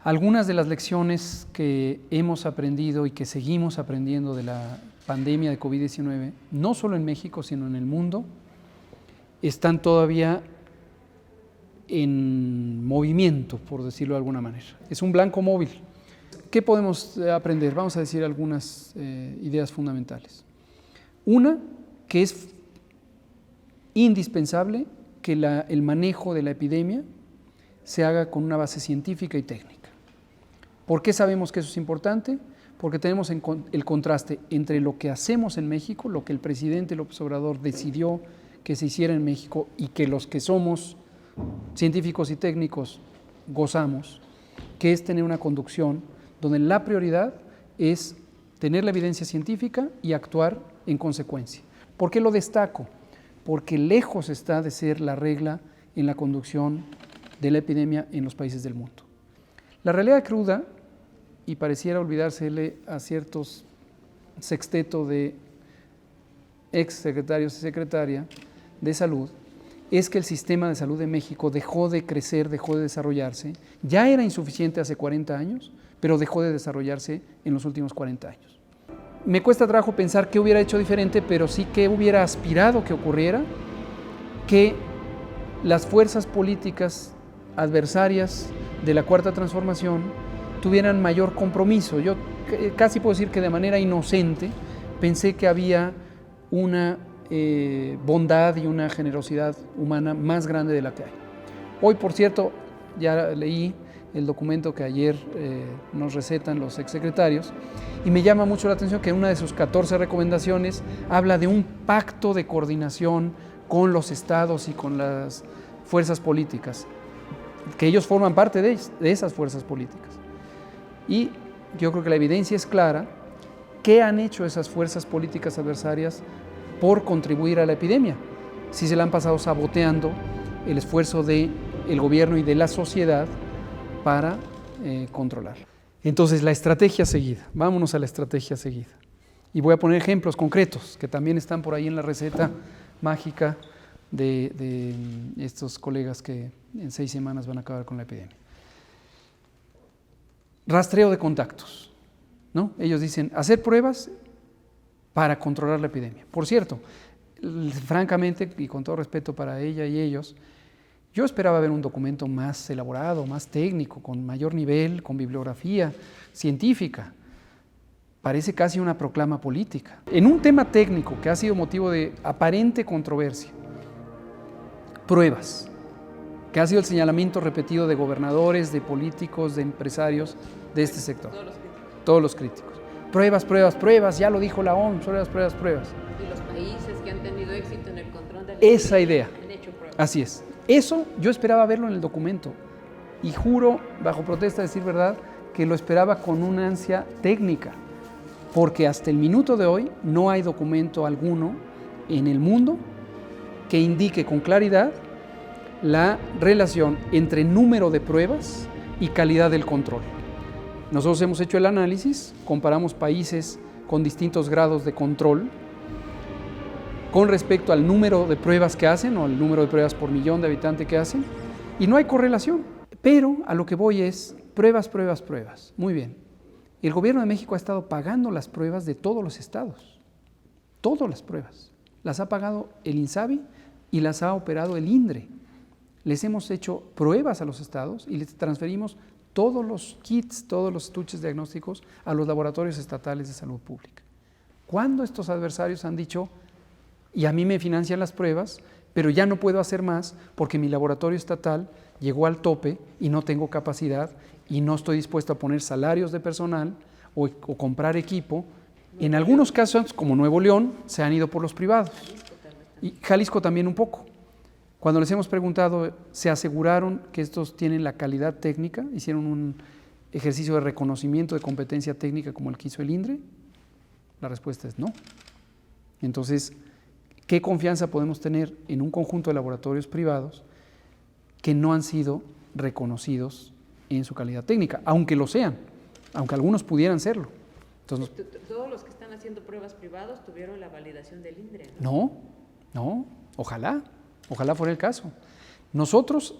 Algunas de las lecciones que hemos aprendido y que seguimos aprendiendo de la pandemia de COVID-19, no solo en México, sino en el mundo, están todavía en movimiento, por decirlo de alguna manera. Es un blanco móvil. ¿Qué podemos aprender? Vamos a decir algunas ideas fundamentales. Una, que es indispensable que el manejo de la epidemia se haga con una base científica y técnica. ¿Por qué sabemos que eso es importante? Porque tenemos el contraste entre lo que hacemos en México, lo que el presidente López Obrador decidió que se hiciera en México y que los que somos científicos y técnicos gozamos, que es tener una conducción donde la prioridad es tener la evidencia científica y actuar en consecuencia. ¿Por qué lo destaco? Porque lejos está de ser la regla en la conducción de la epidemia en los países del mundo. La realidad cruda, y pareciera olvidársele a ciertos sexteto de ex secretarios y secretaria de salud, es que el sistema de salud de México dejó de crecer, dejó de desarrollarse. Ya era insuficiente hace 40 años, pero dejó de desarrollarse en los últimos 40 años. Me cuesta trabajo pensar qué hubiera hecho diferente, pero sí que hubiera aspirado que ocurriera, que las fuerzas políticas adversarias de la Cuarta Transformación tuvieran mayor compromiso. Yo casi puedo decir que de manera inocente pensé que había una bondad y una generosidad humana más grande de la que hay. Hoy, por cierto, ya leí el documento que ayer nos recetan los exsecretarios y me llama mucho la atención que en una de sus 14 recomendaciones habla de un pacto de coordinación con los estados y con las fuerzas políticas, que ellos forman parte de esas fuerzas políticas. Y yo creo que la evidencia es clara. ¿Qué han hecho esas fuerzas políticas adversarias por contribuir a la epidemia? Si se la han pasado saboteando el esfuerzo del gobierno y de la sociedad para controlarla. Entonces, la estrategia seguida. Vámonos a la estrategia seguida. Y voy a poner ejemplos concretos que también están por ahí en la receta mágica de estos colegas que en 6 semanas van a acabar con la epidemia. Rastreo de contactos, ¿no? Ellos dicen hacer pruebas para controlar la epidemia. Por cierto, francamente y con todo respeto para ella y ellos, yo esperaba ver un documento más elaborado, más técnico, con mayor nivel, con bibliografía científica. Parece casi una proclama política. En un tema técnico que ha sido motivo de aparente controversia, pruebas, que ha sido el señalamiento repetido de gobernadores, de políticos, de empresarios de este sector. Todos los críticos. Pruebas, pruebas, pruebas, ya lo dijo la OMS, pruebas, pruebas, pruebas. Y los países que han tenido éxito en el control de la esa idea. Han hecho pruebas. Así es. Eso yo esperaba verlo en el documento y juro, bajo protesta de decir verdad, que lo esperaba con una ansia técnica, porque hasta el minuto de hoy no hay documento alguno en el mundo que indique con claridad la relación entre número de pruebas y calidad del control. Nosotros hemos hecho el análisis, comparamos países con distintos grados de control con respecto al número de pruebas que hacen o el número de pruebas por millón de habitantes que hacen y no hay correlación. Pero a lo que voy es pruebas, pruebas, pruebas. Muy bien. El gobierno de México ha estado pagando las pruebas de todos los estados. Todas las pruebas. Las ha pagado el INSABI y las ha operado el INDRE. Les hemos hecho pruebas a los estados y les transferimos todos los kits, todos los estuches diagnósticos a los laboratorios estatales de salud pública. ¿Cuándo estos adversarios han dicho, y a mí me financian las pruebas, pero ya no puedo hacer más porque mi laboratorio estatal llegó al tope y no tengo capacidad y no estoy dispuesto a poner salarios de personal o comprar equipo? En algunos casos, como Nuevo León, se han ido por los privados. Y Jalisco también un poco. Cuando les hemos preguntado, ¿se aseguraron que estos tienen la calidad técnica? ¿Hicieron un ejercicio de reconocimiento de competencia técnica como el que hizo el INDRE? La respuesta es no. Entonces, ¿qué confianza podemos tener en un conjunto de laboratorios privados que no han sido reconocidos en su calidad técnica? Aunque lo sean, aunque algunos pudieran serlo. Entonces, todos los que están haciendo pruebas privados tuvieron la validación del INDRE, ¿no? No, ojalá fuera el caso. Nosotros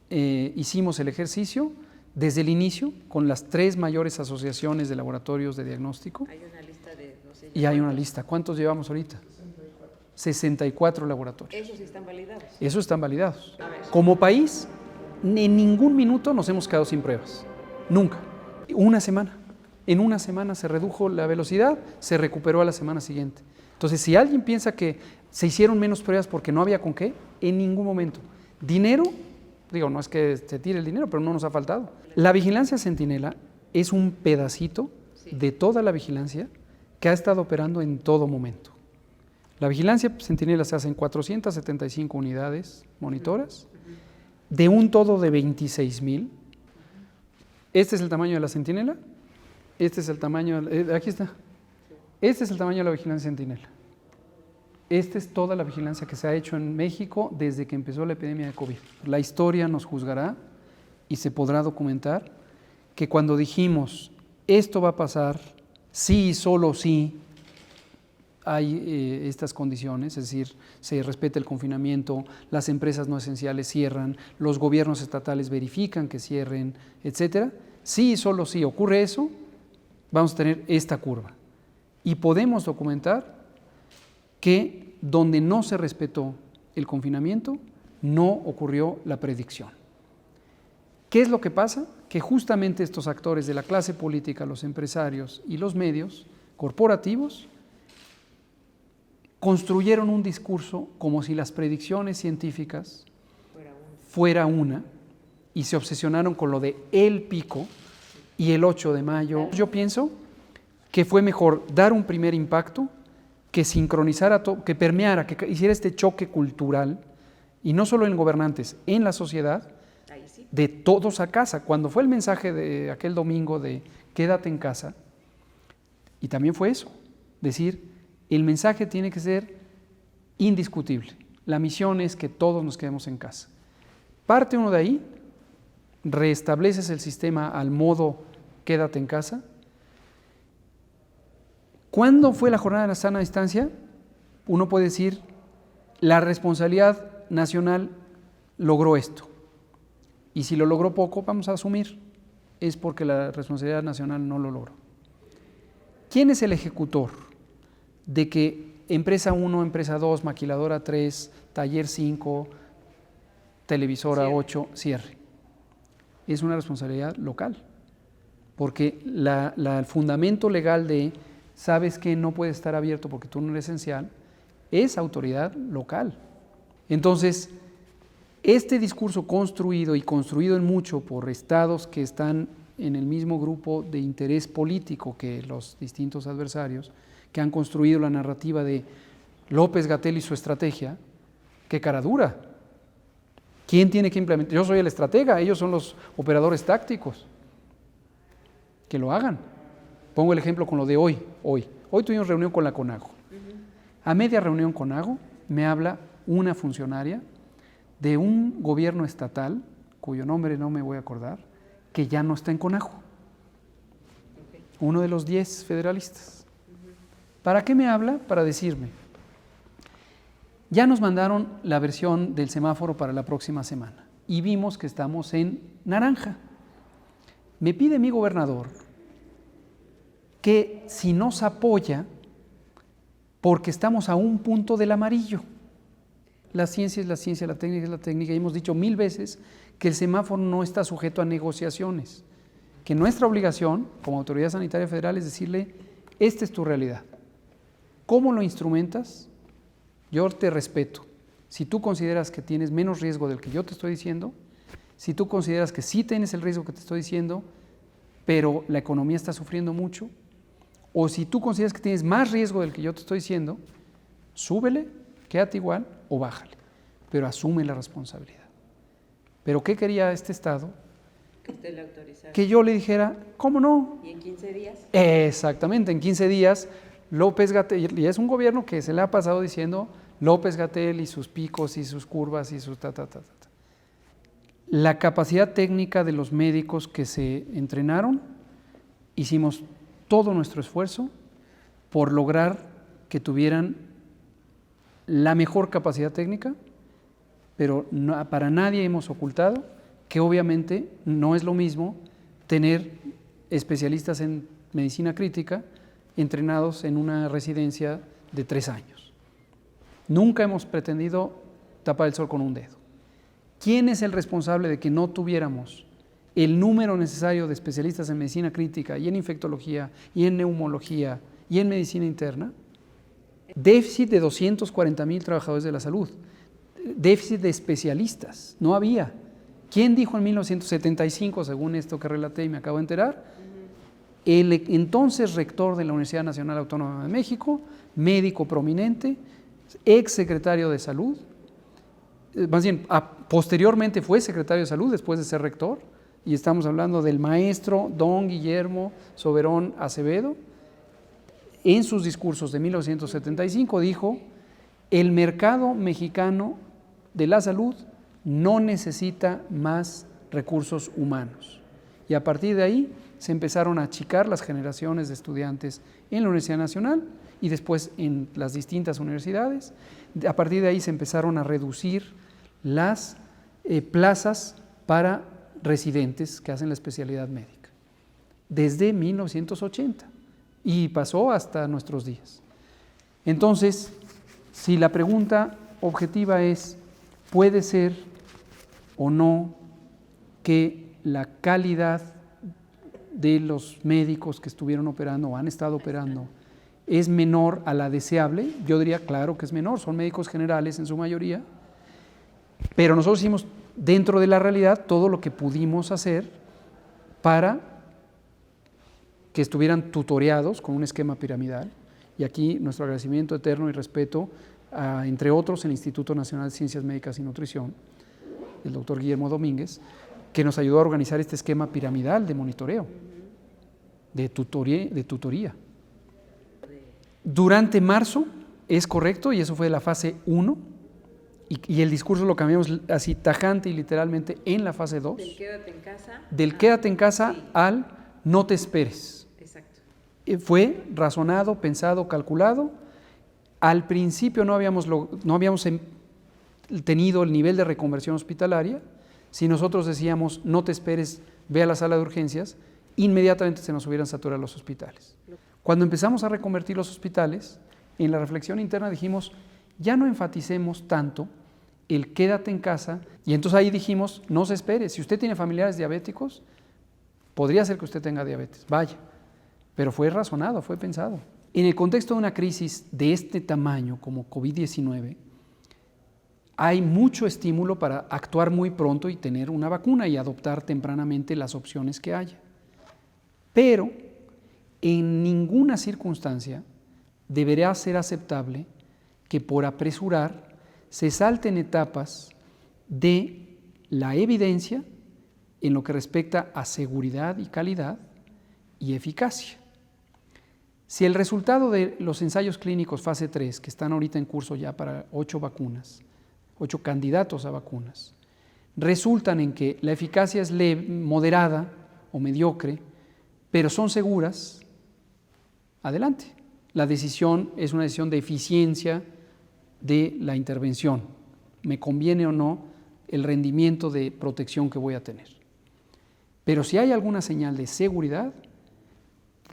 hicimos el ejercicio desde el inicio con las 3 mayores asociaciones de laboratorios de diagnóstico. Hay una lista de, no sé, Y hay una lista. ¿Cuántos llevamos ahorita? 64 laboratorios. esos sí están validados. Esos están validados. A ver. Como país, en ningún minuto nos hemos quedado sin pruebas. Nunca. Una semana. En una semana se redujo la velocidad, se recuperó a la semana siguiente. Entonces, si alguien piensa que se hicieron menos pruebas porque no había con qué, en ningún momento. Dinero, digo, no es que se tire el dinero, pero no nos ha faltado. La vigilancia centinela es un pedacito de toda la vigilancia que ha estado operando en todo momento. La vigilancia centinela se hace en 475 unidades monitoras, de un todo de 26,000. Este es el tamaño de la centinela, este es el tamaño, aquí está, este es el tamaño de la vigilancia centinela. Esta es toda la vigilancia que se ha hecho en México desde que empezó la epidemia de COVID. La historia nos juzgará y se podrá documentar que cuando dijimos esto va a pasar, sí y solo sí hay estas condiciones, es decir, se respeta el confinamiento, las empresas no esenciales cierran, los gobiernos estatales verifican que cierren, etcétera. Sí y solo sí ocurre eso, vamos a tener esta curva. Y podemos documentar que donde no se respetó el confinamiento, no ocurrió la predicción. ¿Qué es lo que pasa? Que justamente estos actores de la clase política, los empresarios y los medios corporativos, construyeron un discurso como si las predicciones científicas fuera una y se obsesionaron con lo de el pico y el 8 de mayo. Yo pienso que fue mejor dar un primer impacto, que sincronizara, que permeara, que hiciera este choque cultural, y no solo en gobernantes, en la sociedad, de todos a casa. Cuando fue el mensaje de aquel domingo de quédate en casa, y también fue eso, decir, el mensaje tiene que ser indiscutible. La misión es que todos nos quedemos en casa. Parte uno de ahí, restableces el sistema al modo quédate en casa. ¿Cuándo fue la jornada de la sana distancia? Uno puede decir, la responsabilidad nacional logró esto. Y si lo logró poco, vamos a asumir, es porque la responsabilidad nacional no lo logró. ¿Quién es el ejecutor de que empresa 1, empresa 2, maquiladora 3, taller 5, televisora 8 cierre? Es una responsabilidad local, porque el fundamento legal de sabes que no puede estar abierto porque tú no eres esencial, es autoridad local. Entonces, este discurso construido y construido en mucho por estados que están en el mismo grupo de interés político que los distintos adversarios, que han construido la narrativa de López-Gatell y su estrategia, qué cara dura. ¿Quién tiene que implementar? Yo soy el estratega, ellos son los operadores tácticos. Que lo hagan. Pongo el ejemplo con lo de hoy. Hoy tuvimos reunión con la CONAGO. A media reunión con CONAGO me habla una funcionaria de un gobierno estatal, cuyo nombre no me voy a acordar, que ya no está en CONAGO. Uno de los 10 federalistas. ¿Para qué me habla? Para decirme, ya nos mandaron la versión del semáforo para la próxima semana y vimos que estamos en naranja. Me pide mi gobernador que si nos apoya, porque estamos a un punto del amarillo. La ciencia es la ciencia, la técnica es la técnica, y hemos dicho 1000 veces que el semáforo no está sujeto a negociaciones, que nuestra obligación como Autoridad Sanitaria Federal es decirle, esta es tu realidad. ¿Cómo lo instrumentas? Yo te respeto. Si tú consideras que tienes menos riesgo del que yo te estoy diciendo, si tú consideras que sí tienes el riesgo que te estoy diciendo, pero la economía está sufriendo mucho, o si tú consideras que tienes más riesgo del que yo te estoy diciendo, súbele, quédate igual o bájale, pero asume la responsabilidad. ¿Pero qué quería este Estado? Que usted le autorizara. Que yo le dijera, ¿cómo no? ¿Y en 15 días? Exactamente, en 15 días López-Gatell, y es un gobierno que se le ha pasado diciendo López-Gatell y sus picos y sus curvas y sus La capacidad técnica de los médicos que se entrenaron, hicimos todo nuestro esfuerzo por lograr que tuvieran la mejor capacidad técnica, pero para nadie hemos ocultado que obviamente no es lo mismo tener especialistas en medicina crítica entrenados en una residencia de 3 años. Nunca hemos pretendido tapar el sol con un dedo. ¿Quién es el responsable de que no tuviéramos el número necesario de especialistas en medicina crítica y en infectología y en neumología y en medicina interna? Déficit de 240,000 trabajadores de la salud, déficit de especialistas, no había. ¿Quién dijo en 1975, según esto que relaté y me acabo de enterar? El entonces rector de la Universidad Nacional Autónoma de México, médico prominente, ex secretario de salud, más bien posteriormente fue secretario de salud después de ser rector, y estamos hablando del maestro don Guillermo Soberón Acevedo. En sus discursos de 1975 dijo: el mercado mexicano de la salud no necesita más recursos humanos. Y a partir de ahí se empezaron a achicar las generaciones de estudiantes en la Universidad Nacional y después en las distintas universidades. A partir de ahí se empezaron a reducir las plazas para residentes que hacen la especialidad médica, desde 1980, y pasó hasta nuestros días. Entonces, si la pregunta objetiva es, ¿puede ser o no que la calidad de los médicos que estuvieron operando o han estado operando es menor a la deseable? Yo diría, claro que es menor, son médicos generales en su mayoría, pero nosotros hicimos dentro de la realidad todo lo que pudimos hacer para que estuvieran tutoreados con un esquema piramidal, y aquí nuestro agradecimiento eterno y respeto a, entre otros, el Instituto Nacional de Ciencias Médicas y Nutrición, el doctor Guillermo Domínguez, que nos ayudó a organizar este esquema piramidal de monitoreo, de tutoría. Durante marzo, es correcto, y eso fue la fase 1, y el discurso lo cambiamos así tajante y literalmente en la fase 2. Del quédate en casa. Del quédate en casa sí. Al no te esperes. Exacto. Fue razonado, pensado, calculado. Al principio no habíamos tenido el nivel de reconversión hospitalaria. Si nosotros decíamos no te esperes, ve a la sala de urgencias, inmediatamente se nos hubieran saturado los hospitales. Cuando empezamos a reconvertir los hospitales, en la reflexión interna dijimos, ya no enfaticemos tanto el quédate en casa, y entonces ahí dijimos, no se espere, si usted tiene familiares diabéticos, podría ser que usted tenga diabetes, vaya, pero fue razonado, fue pensado. En el contexto de una crisis de este tamaño como COVID-19, hay mucho estímulo para actuar muy pronto y tener una vacuna y adoptar tempranamente las opciones que haya. Pero en ninguna circunstancia deberá ser aceptable que por apresurar se salten etapas de la evidencia en lo que respecta a seguridad y calidad y eficacia. Si el resultado de los ensayos clínicos fase 3, que están ahorita en curso ya para 8 vacunas, 8 candidatos a vacunas, resultan en que la eficacia es moderada o mediocre, pero son seguras, adelante. La decisión es una decisión de eficiencia de la intervención. ¿Me conviene o no el rendimiento de protección que voy a tener? Pero si hay alguna señal de seguridad,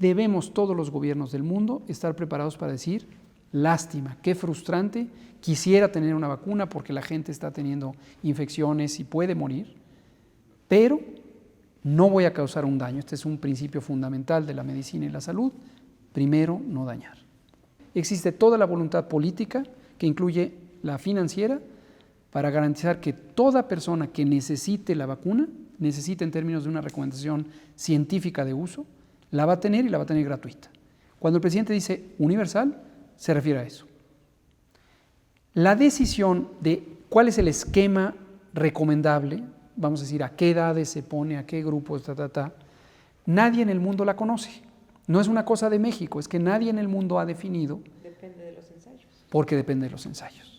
debemos todos los gobiernos del mundo estar preparados para decir, lástima, qué frustrante, quisiera tener una vacuna porque la gente está teniendo infecciones y puede morir, pero no voy a causar un daño. Este es un principio fundamental de la medicina y la salud. Primero, no dañar. Existe toda la voluntad política, que incluye la financiera, para garantizar que toda persona que necesite la vacuna, necesite en términos de una recomendación científica de uso, la va a tener y la va a tener gratuita. Cuando el presidente dice universal, se refiere a eso. La decisión de cuál es el esquema recomendable, vamos a decir a qué edades se pone, a qué grupos, nadie en el mundo la conoce. No es una cosa de México, es que nadie en el mundo ha definido. Depende de los ensayos. Porque depende de los ensayos.